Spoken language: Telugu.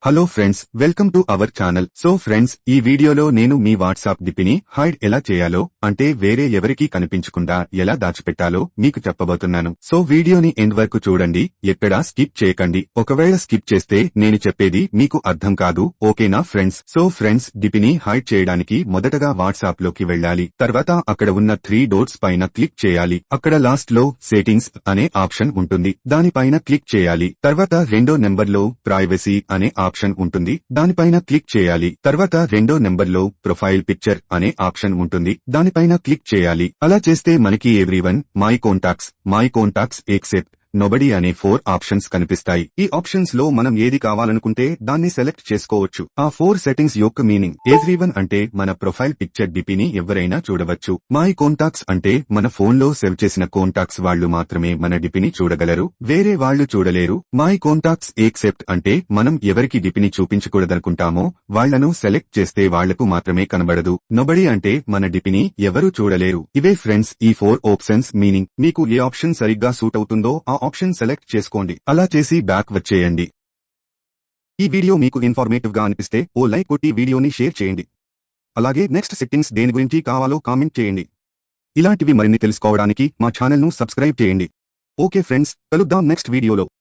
Hello friends, welcome to our channel. So friends, ఈ వీడియోలో నేను మీ వాట్సాప్ డిపిని హైడ్ ఎలా చేయాలో, అంటే వేరే ఎవరికీ కనిపించకుండా ఎలా దాచిపెట్టాలో మీకు చెప్పబోతున్నాను. సో వీడియోని ఎండ్ వరకు చూడండి, ఎక్కడా స్కిప్ చేయకండి. ఒకవేళ స్కిప్ చేస్తే నేను చెప్పేది మీకు అర్థం కాదు. ఓకేనా ఫ్రెండ్స్? సో ఫ్రెండ్స్, డిపిని హైడ్ చేయడానికి మొదటగా వాట్సాప్ లోకి వెళ్ళాలి. తర్వాత అక్కడ ఉన్న 3 డాట్స్ పైన క్లిక్ చేయాలి. అక్కడ లాస్ట్ లో సెట్టింగ్స్ అనే ఆప్షన్ ఉంటుంది, దానిపైన క్లిక్ చేయాలి. తర్వాత రెండో నెంబర్లో ప్రైవసీ అనే ఆప్షన్ ఉంటుంది, దానిపైన క్లిక్ చేయాలి. తర్వాత రెండో నెంబర్లో ప్రొఫైల్ పిక్చర్ అనే ఆప్షన్ ఉంటుంది, దానిపైన క్లిక్ చేయాలి. అలా చేస్తే మనకి everyone, my contacts except nobody అనే 4 ఆప్షన్స్ కనిపిస్తాయి. ఈ ఆప్షన్స్ లో మనం ఏది కావాలనుకుంటే దాన్ని సెలెక్ట్ చేసుకోవచ్చు. ఆ 4 సెట్టింగ్స్ యొక్క మీనింగ్: ఎవ్రీవన్ అంటే మన ప్రొఫైల్ పిక్చర్ డిపిని ఎవరైనా చూడవచ్చు. మై కాంటాక్ట్స్ అంటే మన ఫోన్ లో సేవ్ చేసిన కాంటాక్ట్స్ వాళ్లు మాత్రమే మన డిపిని చూడగలరు, వేరే వాళ్లు చూడలేరు. మై కాంటాక్ట్స్ ఎక్సెప్ట్ అంటే మనం ఎవరికి డిపిని చూపించకూడదనుకుంటామో వాళ్లను సెలెక్ట్ చేస్తే వాళ్లకు మాత్రమే కనబడదు. నోబడీ అంటే మన డిపిని ఎవరూ చూడలేరు. ఇవే ఫ్రెండ్స్ ఈ 4 ఆప్షన్స్ మీనింగ్. మీకు ఏ ఆప్షన్ సరిగ్గా సూట్ అవుతుందో ఆ ఆప్షన్ సెలెక్ట్ చేసుకోండి. అలా చేసి బ్యాక్ వచ్చేయండి. ఈ వీడియో మీకు ఇన్ఫర్మేటివ్ గా అనిపిస్తే ఓ లైక్ కొట్టి వీడియోని షేర్ చేయండి. అలాగే నెక్స్ట్ సెట్టింగ్స్ దేని గురించి కావాలో కామెంట్ చేయండి. ఇలాంటివి మరిన్ని తెలుసుకోవడానికి మా ఛానల్ ను సబ్స్క్రైబ్ చేయండి. ఓకే ఫ్రెండ్స్, కలుద్దాం నెక్స్ట్ వీడియోలో.